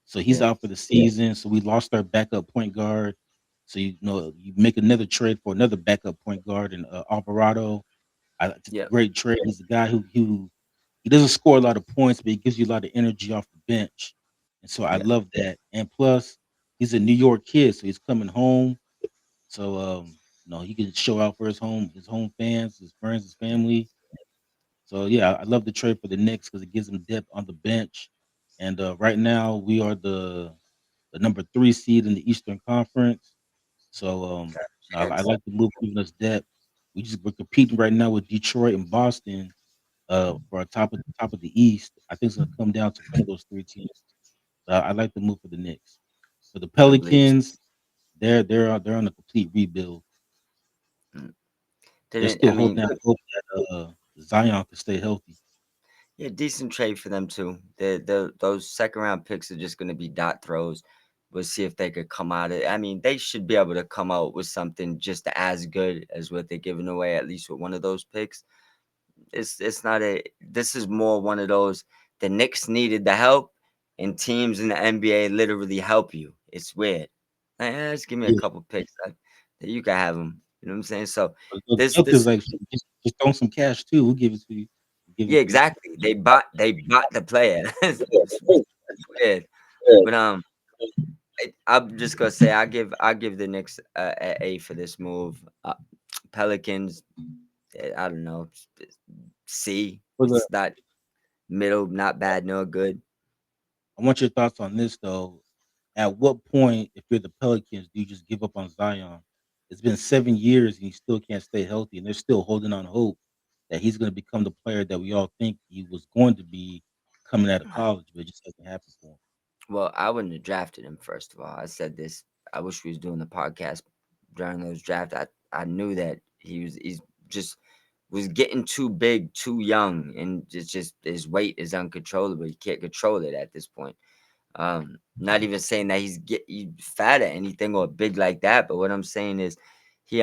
So he's Yeah, out for the season. So we lost our backup point guard. So you know you make another trade for another backup point guard and Alvarado. It's a yeah, great trade. He's a guy who he doesn't score a lot of points, but he gives you a lot of energy off the bench. And so I yeah, love that. And plus, he's a New York kid, so he's coming home. So he can show out for his home fans, his friends, his family. So yeah, I love the trade for the Knicks because it gives them depth on the bench. And right now we are the number 3 seed in the Eastern Conference. So I chance. like the move giving us depth. We're competing right now with Detroit and Boston for our top of the East. I think it's gonna come down to one of those 3 teams. I like the move for the Knicks. For the I believe so. Pelicans, they're on a complete rebuild. Mm. They're Didn't I still mean? holding out hope that Zion can stay healthy. Yeah, decent trade for them too. Those second round picks are just gonna be dot throws. We'll see if they could come out of. I mean, they should be able to come out with something just as good as what they're giving away, at least with one of those picks. It's not a. This is more one of those. The Knicks needed the help, and teams in the NBA literally help you. It's weird. Just give me a Yeah, couple picks. You can have them. You know what I'm saying? So but the this joke is this like just throw some cash too. We'll give it to you. We'll give yeah, it to you. exactly. They bought the player. It's weird. But I'm just gonna say I give the Knicks a A for this move. Pelicans, I don't know, C. For the It's not middle, not bad, no good. I want your thoughts on this though. At what point, if you're the Pelicans, do you just give up on Zion? It's been 7 years and he still can't stay healthy, and they're still holding on hope that he's going to become the player that we all think he was going to be coming out of college, but it just hasn't happened for him. Well, I wouldn't have drafted him, first of all. I said this. I wish we was doing the podcast during those drafts. I knew that he's just was getting too big, too young, and just his weight is uncontrollable. He can't control it at this point. Not even saying that he's fat or anything or big like that, but what I'm saying is he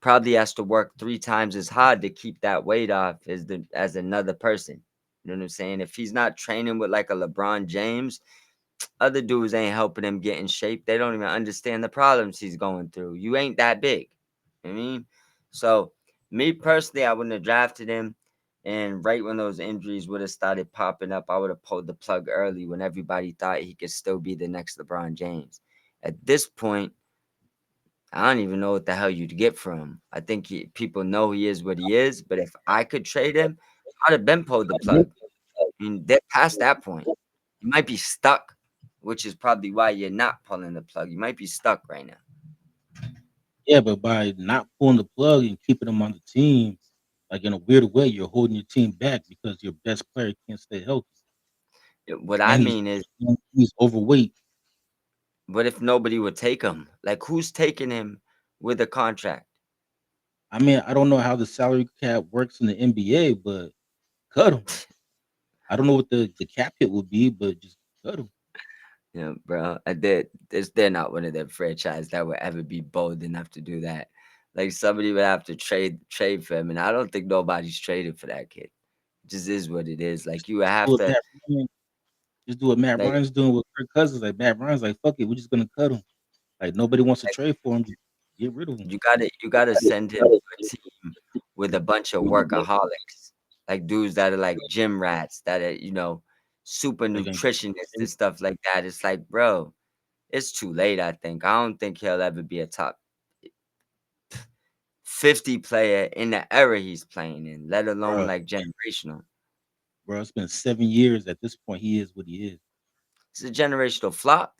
probably has to work 3 times as hard to keep that weight off as another person. You know what I'm saying? If he's not training with like a LeBron James, other dudes ain't helping him get in shape. They don't even understand the problems he's going through. You ain't that big. You know what I mean? So me personally, I wouldn't have drafted him. And right when those injuries would have started popping up, I would have pulled the plug early when everybody thought he could still be the next LeBron James. At this point, I don't even know what the hell you'd get from him. I think people know he is what he is, but if I could trade him, I'd have been pulled the plug. I mean, they're past that point. You might be stuck, which is probably why you're not pulling the plug. You might be stuck right now. Yeah, but by not pulling the plug and keeping him on the team, like in a weird way, you're holding your team back because your best player can't stay healthy, What I and he's mean is, he's overweight. what if nobody would take him? Like, who's taking him with a contract? I mean, I don't know how the salary cap works in the NBA, but cut him. I don't know what the cap hit would be, but just cut him. Bro, they're not one of them franchise that would ever be bold enough to do that. Like somebody would have to trade for him, and I don't think nobody's traded for that kid. It just is what it is. Like you would Do have what to, Matt Ryan, just do what Matt like Ryan's doing with Kirk Cousins. Like Matt Ryan's like, fuck it, we're just gonna cut him. Like nobody wants to trade for him. Just get rid of him. you gotta send him to a team with a bunch of workaholics, like dudes that are like gym rats, that are super They're gonna nutritionists get and stuff like that. It's like, bro, it's too late. I think I don't think he'll ever be a top 50 player in the era he's playing in, let alone bro, like generational. bro. It's been 7 years. At this point, he is what he is. It's a generational flop.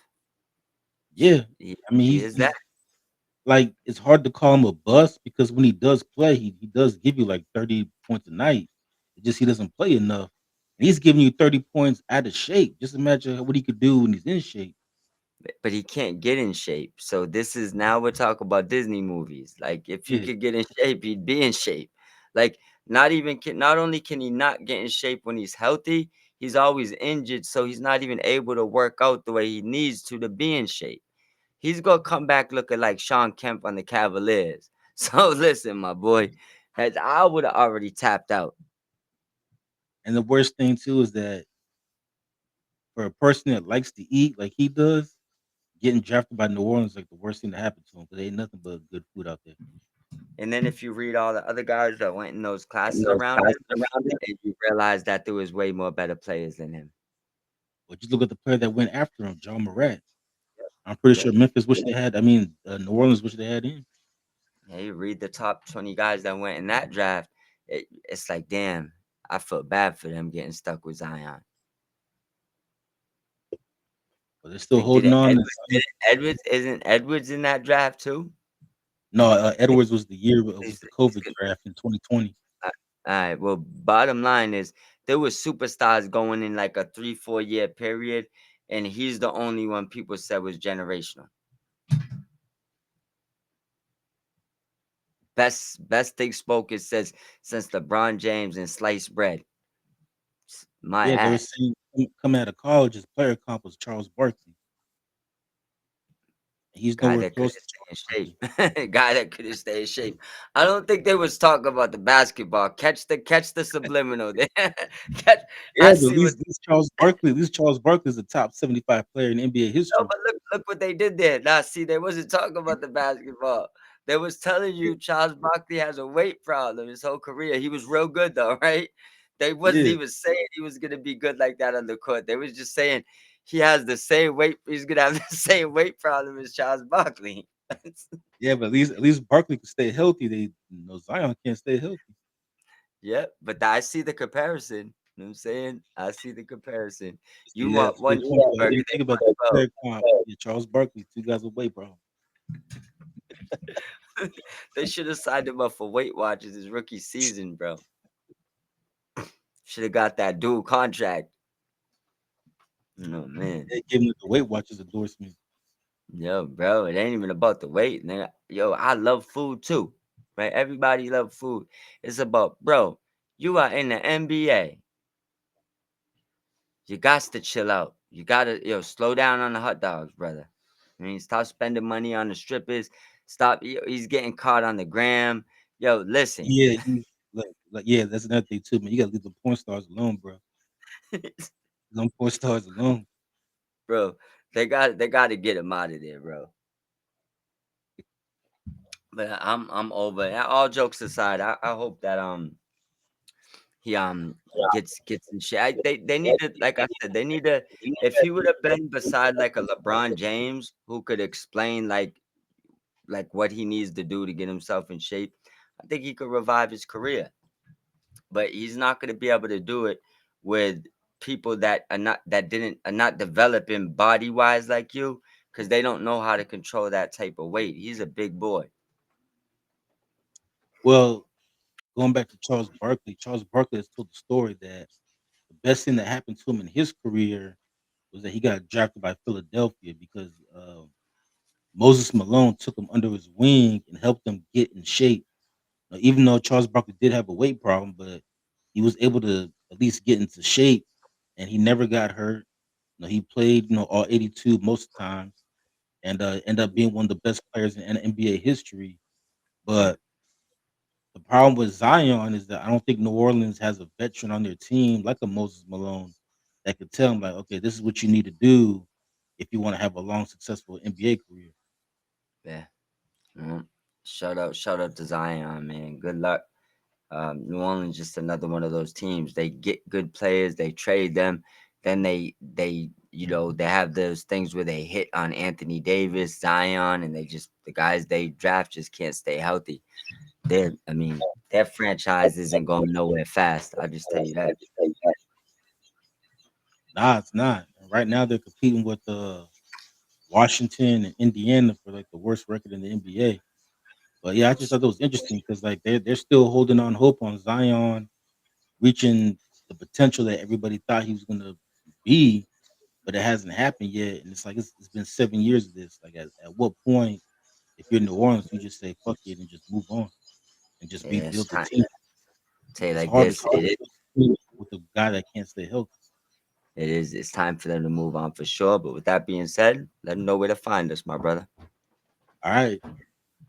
Yeah, He, I mean, he he's is that. he's like it's hard to call him a bust because when he does play, he does give you like 30 points a night. It's just he doesn't play enough. And he's giving you 30 points out of shape. Just imagine what he could do when he's in shape. But he can't get in shape. So this is now we're talking about Disney movies. Like if he Yeah, could get in shape, he'd be in shape. Like not only can he not get in shape when he's healthy, he's always injured, so he's not even able to work out the way he needs to be in shape. He's gonna come back looking like Sean Kemp on the Cavaliers. So listen, my boy, as I would have already tapped out. and the worst thing too is that for a person that likes to eat like he does, getting drafted by New Orleans is like the worst thing to happen to him because ain't nothing but good food out there. And then if you read all the other guys that went in those classes around him, and you realize that there was way more better players than him. But just look at the player that went after him, John Morant. I'm pretty Yep. sure Memphis wish they had. I mean, New Orleans wish they had him. Yeah, you read the top 20 guys that went in that draft, it's like, damn, I feel bad for them getting stuck with Zion. But they're still Like, did holding it on. Edwards, did it Edwards, isn't Edwards in that draft too? No, Like, Edwards was the year. It was he's, the he's COVID good. draft in 2020. All right. Well, bottom line is there was superstars going in like a 3-4 year period, and he's the only one people said was generational. Best thing spoken says since LeBron James and sliced bread. My Yeah, they were ass. saying coming out of college, his player comp was Charles Barkley. He's Guy nowhere that couldn't close to Charles stay in Barkley. shape. Guy that couldn't stay in shape. I don't think they was talking about the basketball. Catch the subliminal there. catch, Yeah, I but see what At least Charles Barkley is a top 75 player in NBA no, history. but look what they did there. Now see, they wasn't talking about the basketball. They was telling Yeah, you Charles Barkley has a weight problem his whole career. He was real good though, right? They wasn't yeah, even saying he was gonna be good like that on the court. They was just saying he has the same weight. He's gonna have the same weight problem as Charles Barkley. yeah. But at least Barkley can stay healthy. Zion can't stay healthy. Yep, but I see the comparison. You know what I'm saying? I see the comparison. You Yeah, want that's a one good point. But cheeseburger, you they think about want the 12. player comp, yeah, Charles Barkley, 2 guys away, bro. They should have signed him up for Weight Watchers his rookie season, bro. Should have got that dual contract. No man. They gave him the Weight Watchers endorsement. Yo, bro, it ain't even about the weight, nigga. Yo, I love food too. Right? Everybody love food. It's about, bro, you are in the NBA. You got to chill out. You gotta, slow down on the hot dogs, brother. I mean, stop spending money on the strippers. Stop. He's getting caught on the gram. Yo, listen, Yeah, yeah, that's another thing too, man. You gotta leave the porn stars alone, bro. Them porn stars alone. bro. They got to get him out of there, bro. But I'm over it. All jokes aside, I hope that he gets in shape. They need to, like I said, they need to. If he would have been beside like a LeBron James who could explain like what he needs to do to get himself in shape, I think he could revive his career. But he's not going to be able to do it with people that are not developing body wise like you, because they don't know how to control that type of weight. He's a big boy. Well, going back to Charles Barkley has told the story that the best thing that happened to him in his career was that he got drafted by Philadelphia because Moses Malone took him under his wing and helped him get in shape. Now, even though Charles Barkley did have a weight problem, but he was able to at least get into shape, and he never got hurt. He played, all 82 most of the time, and ended up being one of the best players in NBA history. But the problem with Zion is that I don't think New Orleans has a veteran on their team like a Moses Malone that could tell him like, okay, this is what you need to do if you want to have a long, successful NBA career. Yeah. Mm. Shout out to Zion, man. Good luck. New Orleans just another one of those teams. They get good players, they trade them, then they have those things where they hit on Anthony Davis, Zion, and the guys they draft just can't stay healthy. I mean, their franchise isn't going nowhere fast. I'll just tell you that. Nah, it's not. And right now they're competing with Washington and Indiana for like the worst record in the NBA. But yeah, I just thought that was interesting because like they're still holding on hope on Zion reaching the potential that everybody thought he was gonna be, but it hasn't happened yet. And it's like it's been 7 years of this. Like at what point, if you're in New Orleans, you just say fuck it and just move on and just Yeah, it's rebuild the time. team. Tell you It's like hard to this, build a team with a guy that can't stay healthy. it's time for them to move on for sure. But with that being said, let them know where to find us, my brother. All right.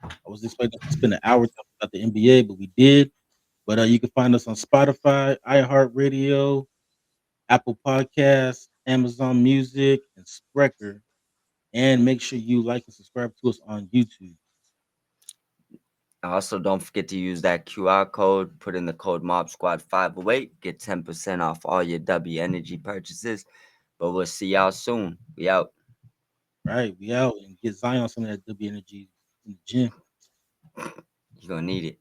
I was expecting to spend an hour talking about the NBA, but we did. But you can find us on Spotify, iHeartRadio, Apple Podcasts, Amazon Music, and Spreaker. And make sure you like and subscribe to us on YouTube. Also, don't forget to use that QR code. Put in the code Mob Squad 508. Get 10% off all your W Energy purchases. But we'll see y'all soon. We out. Right, we out and get Zion some of that W energy in the gym. You're gonna need it.